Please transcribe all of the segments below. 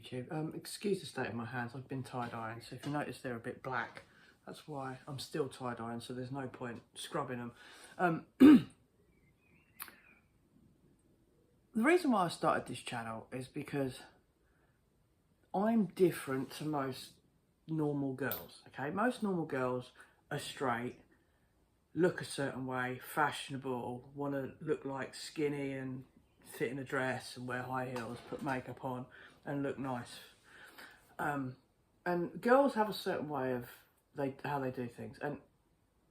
YouTube. Excuse the state of my hands, I've been tie-dyeing, so if you notice they're a bit black, that's why. I'm still tie-dyeing, so there's no point scrubbing them. The reason why I started this channel is because I'm different to most normal girls, okay? Most normal girls are straight, look a certain way, fashionable, want to look like skinny and fit in a dress and wear high heels, put makeup on and look nice. And girls have a certain way of how they do things. And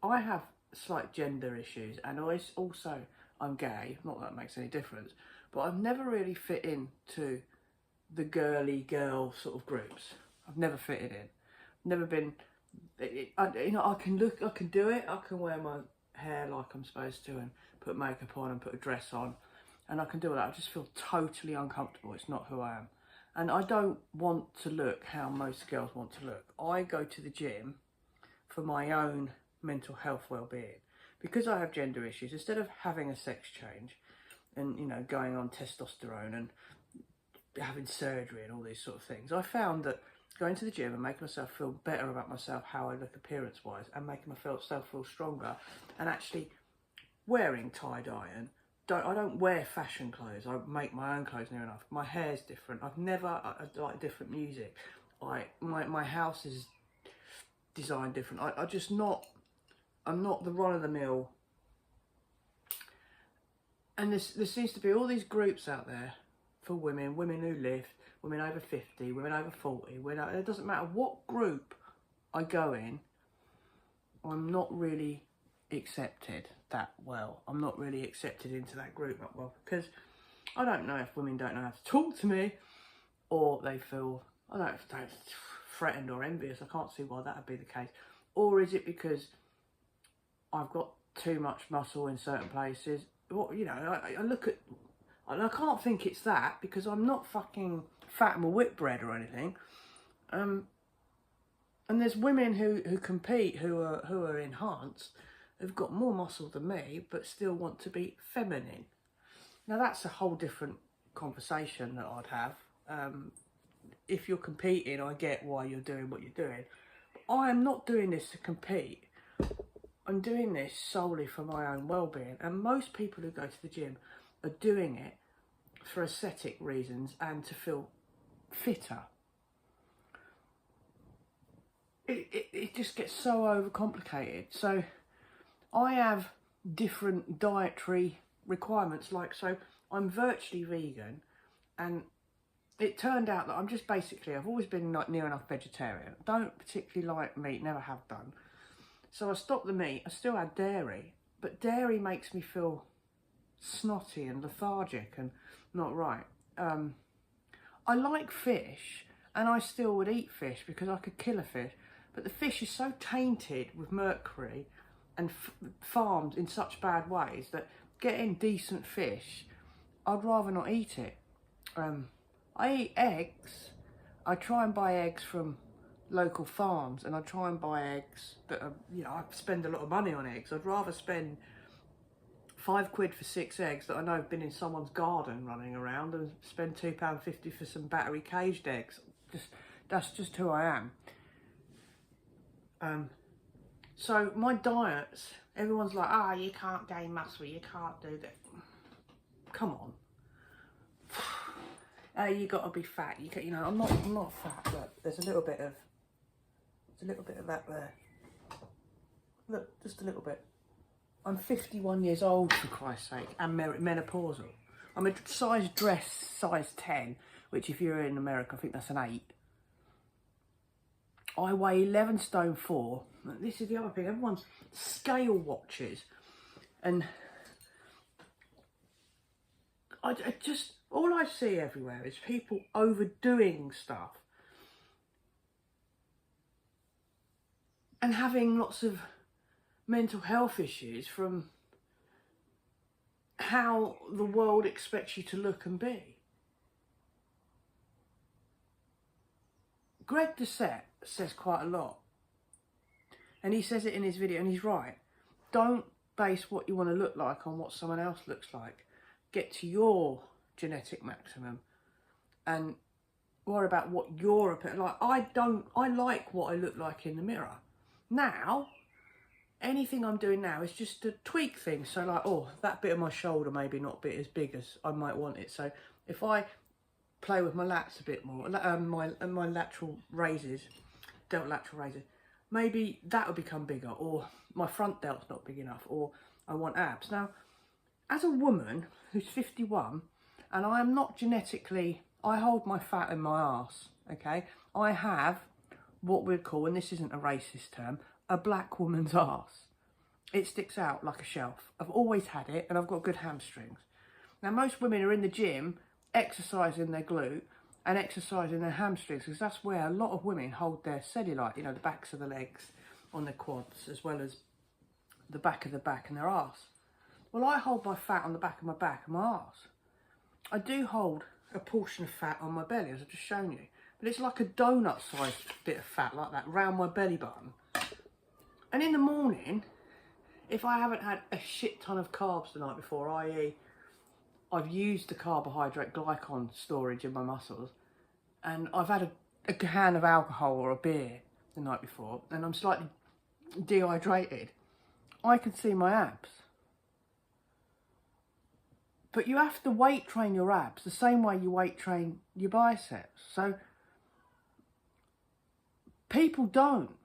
I have slight gender issues, and also I'm gay, not that it makes any difference, but I've never really fit into the girly girl sort of groups. I've never fitted in. Never been, you know, I can do it. I can wear my hair like I'm supposed to and put makeup on and put a dress on, and I can do all that. I just feel totally uncomfortable. It's not who I am. And I don't want to look how most girls want to look. I go to the gym for my own mental health well-being. Because I have gender issues, instead of having a sex change and, you know, going on testosterone and having surgery and all these sort of things, I found that going to the gym and making myself feel better about myself, how I look appearance-wise, and making myself feel stronger, and actually wearing tie-dye, and I don't wear fashion clothes. I make my own clothes near enough. My hair's different. I like different music. My house is designed different. I'm not the run-of-the-mill. And there seems to be all these groups out there for women who lift, women over 50, women over 40. It doesn't matter what group I go in, I'm not really accepted that well. I'm not really accepted into that group that well, because I don't know if women don't know how to talk to me, or they feel, I don't know if they're threatened or envious. I can't see why that would be the case. Or is it because I've got too much muscle in certain places? Well, you know, I look at, and I can't think it's that, because I'm not fucking Fatima Whitbread or anything. And there's women who compete who are enhanced, who've got more muscle than me, but still want to be feminine. Now that's a whole different conversation that I'd have. If you're competing, I get why you're doing what you're doing. But I am not doing this to compete. I'm doing this solely for my own well-being. And most people who go to the gym are doing it for aesthetic reasons and to feel fitter. It just gets so overcomplicated. So I have different dietary requirements. Like, so I'm virtually vegan, and it turned out that I'm just basically, I've always been near enough vegetarian. Don't particularly like meat, never have done. So I stopped the meat. I still had dairy, but dairy makes me feel snotty and lethargic and not right. I like fish, and I still would eat fish because I could kill a fish, but the fish is so tainted with mercury and farmed in such bad ways that getting decent fish, I'd rather not eat it. I eat eggs. I try and buy eggs from local farms, and I try and buy eggs that are, you know, I spend a lot of money on eggs. I'd rather spend £5 for 6 eggs that I know have been in someone's garden running around and spend £2.50 for some battery caged eggs. That's just who I am. So my diets, everyone's like, you can't gain muscle, you can't do that. Come on. You got to be fat. You know, I'm not fat. Look, there's a little bit of that there. Look, just a little bit. I'm 51 years old, for Christ's sake, and menopausal. I'm a size 10, which if you're in America, I think that's an 8. I weigh 11 stone 4. This is the other thing. Everyone's scale watches, and I just, all I see everywhere is people overdoing stuff and having lots of mental health issues from how the world expects you to look and be. Greg Doucette says quite a lot, and he says it in his video, and he's right. Don't base what you want to look like on what someone else looks like. Get to your genetic maximum, and worry about what your opinion. Like, I like what I look like in the mirror. Now, anything I'm doing now is just to tweak things. So like, oh, that bit of my shoulder maybe not a bit as big as I might want it. So if I play with my lats a bit more, my lateral raises, delt lateral raises, maybe that will become bigger, or my front delt's not big enough, or I want abs. Now, as a woman who's 51, and I am not genetically, I hold my fat in my arse, okay? I have what we'd call, and this isn't a racist term, a black woman's arse. It sticks out like a shelf. I've always had it, and I've got good hamstrings. Now, most women are in the gym exercising their glute and exercising their hamstrings, because that's where a lot of women hold their cellulite, you know, the backs of the legs on their quads, as well as the back of the back and their arse. Well, I hold my fat on the back of my back and my arse. I do hold a portion of fat on my belly, as I've just shown you, but it's like a donut-sized bit of fat like that round my belly button. And in the morning, if I haven't had a shit ton of carbs the night before, i.e. I've used the carbohydrate glycon storage in my muscles, and I've had a can of alcohol or a beer the night before, and I'm slightly dehydrated, I can see my abs. But you have to weight train your abs the same way you weight train your biceps. So people don't.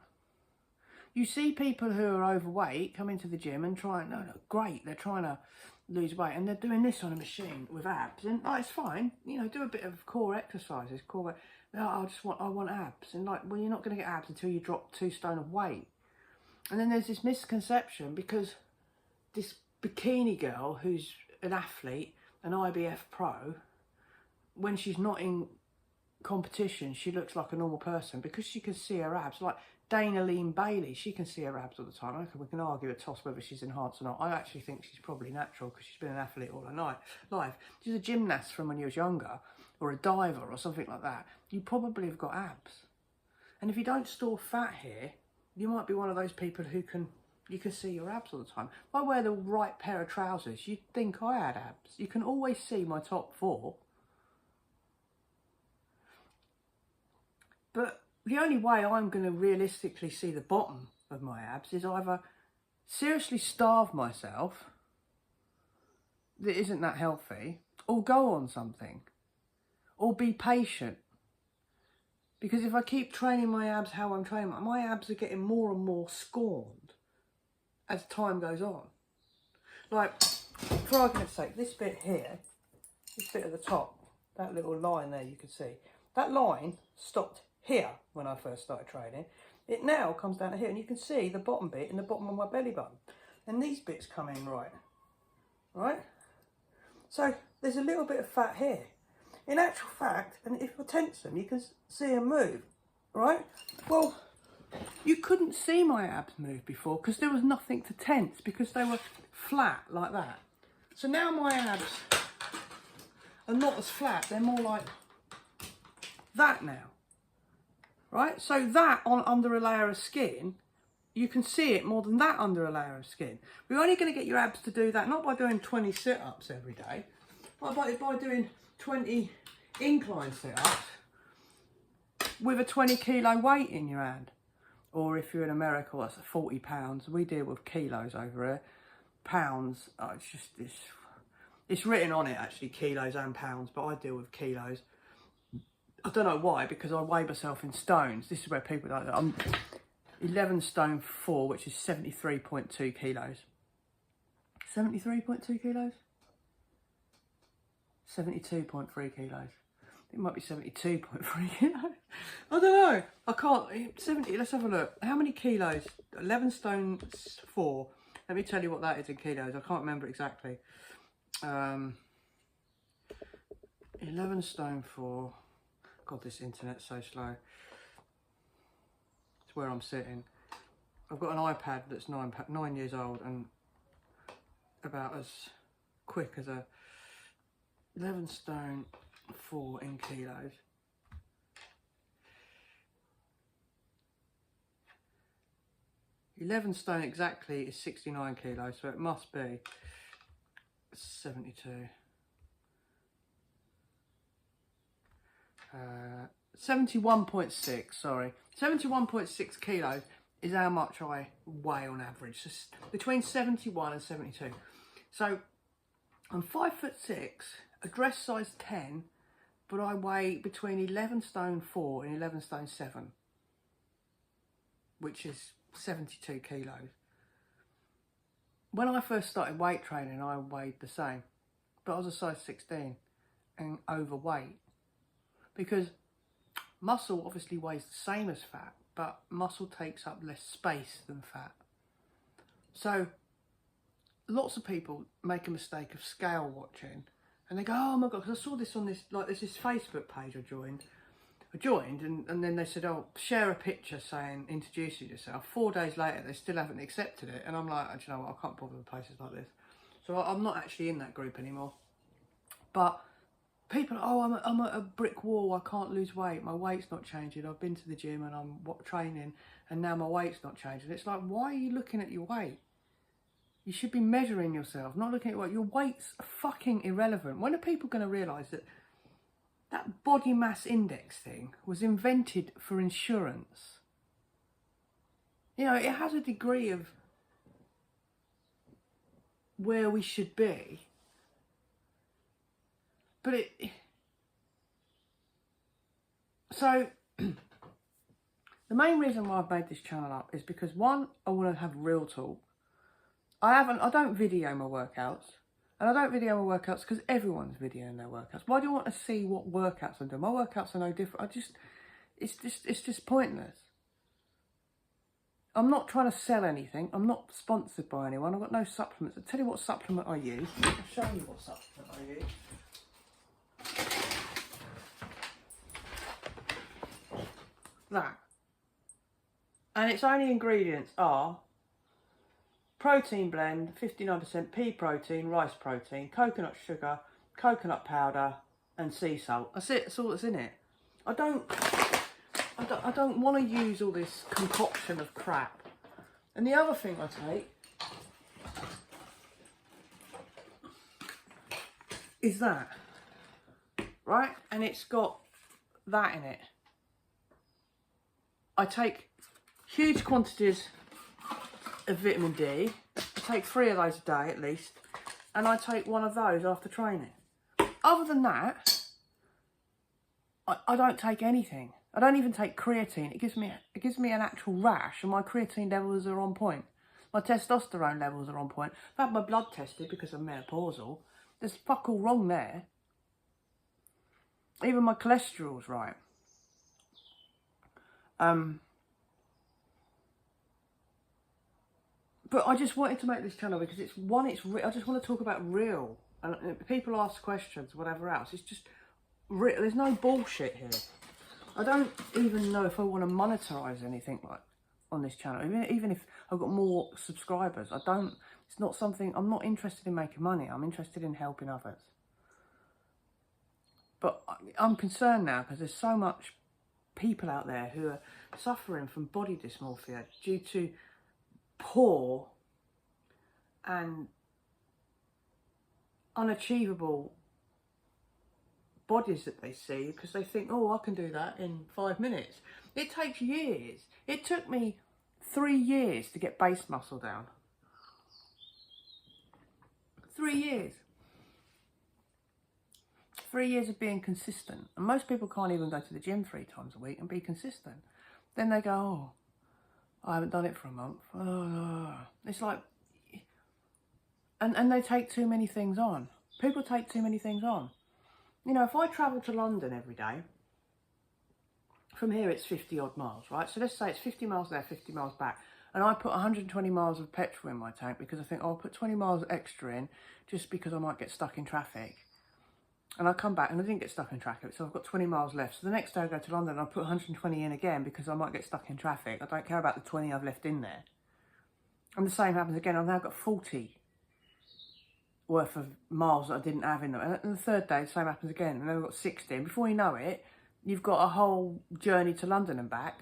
You see people who are overweight come into the gym and try, no, great, they're trying to lose weight, and they're doing this on a machine with abs, and it's fine, you know, do a bit of core exercises, I want abs, and like, well, you're not going to get abs until you drop 2 stone of weight. And then there's this misconception, because this bikini girl who's an athlete, an IBF pro, when she's not in competition, she looks like a normal person because she can see her abs. Like Dana Lean Bailey, she can see her abs all the time. We can argue a toss whether she's enhanced or not. I actually think she's probably natural because she's been an athlete all her life. She's a gymnast from when you was younger, or a diver or something like that. You probably have got abs. And if you don't store fat here, you might be one of those people who you can see your abs all the time. If I wear the right pair of trousers, you'd think I had abs. You can always see my top 4. But the only way I'm going to realistically see the bottom of my abs is either seriously starve myself that isn't that healthy, or go on something, or be patient. Because if I keep training my abs how I'm training, my abs are getting more and more scorned as time goes on. Like, for argument's sake, this bit here, this bit at the top, that little line there you can see, that line stopped here when I first started training. It now comes down to here, and you can see the bottom bit in the bottom of my belly button. And these bits come in right? So there's a little bit of fat here. In actual fact, and if I tense them, you can see them move, right? Well, you couldn't see my abs move before because there was nothing to tense, because they were flat like that. So now my abs are not as flat, they're more like that now, right? So that under a layer of skin, you can see it more than that under a layer of skin. We're only going to get your abs to do that, not by doing 20 sit-ups every day, but by doing 20 incline sit-ups with a 20 kilo weight in your hand. Or if you're in America, that's 40 pounds. We deal with kilos over here. Pounds, it's written on it actually, kilos and pounds, but I deal with kilos. I don't know why, because I weigh myself in stones. This is where people like that. I'm 11 stone 4, which is 73.2 kilos. 73.2 kilos? 72.3 kilos. It might be 72.3 kilos. I don't know. I can't. 70. Let's have a look. How many kilos? 11 stone 4. Let me tell you what that is in kilos. I can't remember exactly. 11 stone 4. God, this internet's so slow. It's where I'm sitting. I've got an iPad that's 9 years old and about as quick as a 11 stone 4 in kilos. $11 stone exactly is 69 kilos, so it must be 72. 71.6, sorry. 71.6 kilos is how much I weigh on average. So between 71 and 72. So I'm 5'6", a dress size 10, but I weigh between 11 stone 4 and 11 stone 7, which is 72 kilos. When I first started weight training, I weighed the same, but I was a size 16 and overweight, because muscle obviously weighs the same as fat, but muscle takes up less space than fat. So lots of people make a mistake of scale watching, and they go, oh my God, because I saw this on this, like, there's this Facebook page I joined and then they said, oh, share a picture saying, introducing yourself. 4 days later, they still haven't accepted it. And I'm like, do you know what, I can't bother with places like this. So I'm not actually in that group anymore. But people, oh, I'm at a brick wall, I can't lose weight, my weight's not changing, I've been to the gym and I'm training and now my weight's not changing. It's like, why are you looking at your weight? You should be measuring yourself, not looking at your weight. Your weight's fucking irrelevant. When are people going to realise that that body mass index thing was invented for insurance? You know, it has a degree of where we should be, but so the main reason why I've made this channel up is because, one, I want to have real talk. I don't video my workouts, and I don't video my workouts because everyone's videoing their workouts. Why do you want to see what workouts I'm doing? My workouts are no different. It's just pointless. I'm not trying to sell anything. I'm not sponsored by anyone. I've got no supplements. I'll tell you what supplement I use. I'll show you what supplement I use. That. And its only ingredients are protein blend, 59% pea protein, rice protein, coconut sugar, coconut powder and sea salt. That's it. That's all that's in it. I don't want to use all this concoction of crap. And the other thing I take is that, right? And it's got that in it. I take huge quantities of vitamin D. I take 3 of those a day at least, and I take 1 of those after training. Other than that, I don't take anything. I don't even take creatine. It gives me an actual rash, and my creatine levels are on point. My testosterone levels are on point. I've had my blood tested because I'm menopausal. There's fuck all wrong there. Even my cholesterol's right. But I just wanted to make this channel because I just want to talk about real. And people ask questions, whatever else. It's just real. There's no bullshit here. I don't even know if I want to monetize anything like on this channel. Even if I've got more subscribers, it's not something, I'm not interested in making money. I'm interested in helping others. But I'm concerned now because there's so much people out there who are suffering from body dysmorphia due to poor and unachievable bodies that they see because they think, oh, I can do that in 5 minutes. It takes years. It took me 3 years to get base muscle down. 3 years. 3 years of being consistent. And most people can't even go to the gym 3 times a week and be consistent. Then they go, oh, I haven't done it for a month. Oh. It's like, and they take too many things on. People take too many things on. You know, if I travel to London every day, from here it's 50 odd miles, right? So let's say it's 50 miles there, 50 miles back. And I put 120 miles of petrol in my tank because I think, oh, I'll put 20 miles extra in just because I might get stuck in traffic. And I come back and I didn't get stuck in traffic, so I've got 20 miles left. So the next day I go to London and I put 120 in again because I might get stuck in traffic. I don't care about the 20 I've left in there. And the same happens again. I've now got 40 worth of miles that I didn't have in them. And the third day, the same happens again. And then I've got 60. And before you know it, you've got a whole journey to London and back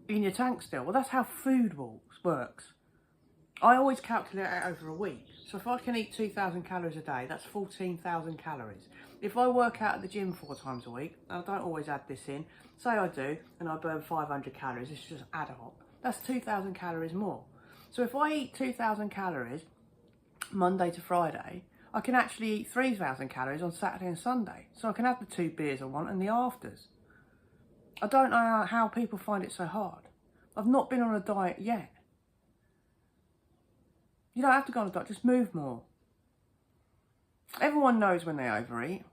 in your tank still. Well, that's how food works. I always calculate it over a week. So if I can eat 2,000 calories a day, that's 14,000 calories. If I work out at the gym 4 times a week, and I don't always add this in, say I do, and I burn 500 calories, this is just ad hoc, that's 2,000 calories more. So if I eat 2,000 calories Monday to Friday, I can actually eat 3,000 calories on Saturday and Sunday. So I can have the 2 beers I want and the afters. I don't know how people find it so hard. I've not been on a diet yet. You don't have to go on a diet, just move more. Everyone knows when they overeat.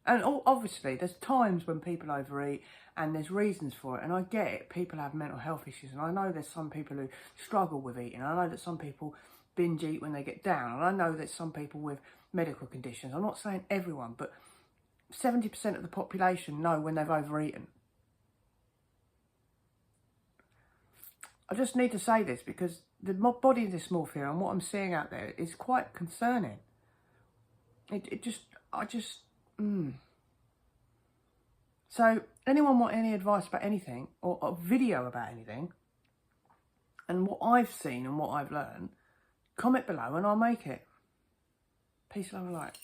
And obviously, there's times when people overeat and there's reasons for it. And I get it. People have mental health issues. And I know there's some people who struggle with eating. I know that some people binge eat when they get down. And I know that some people with medical conditions. I'm not saying everyone, but 70% of the population know when they've overeaten. I just need to say this because the body dysmorphia and what I'm seeing out there is quite concerning. So, anyone want any advice about anything or a video about anything and what I've seen and what I've learned, comment below and I'll make it. Peace, love and light.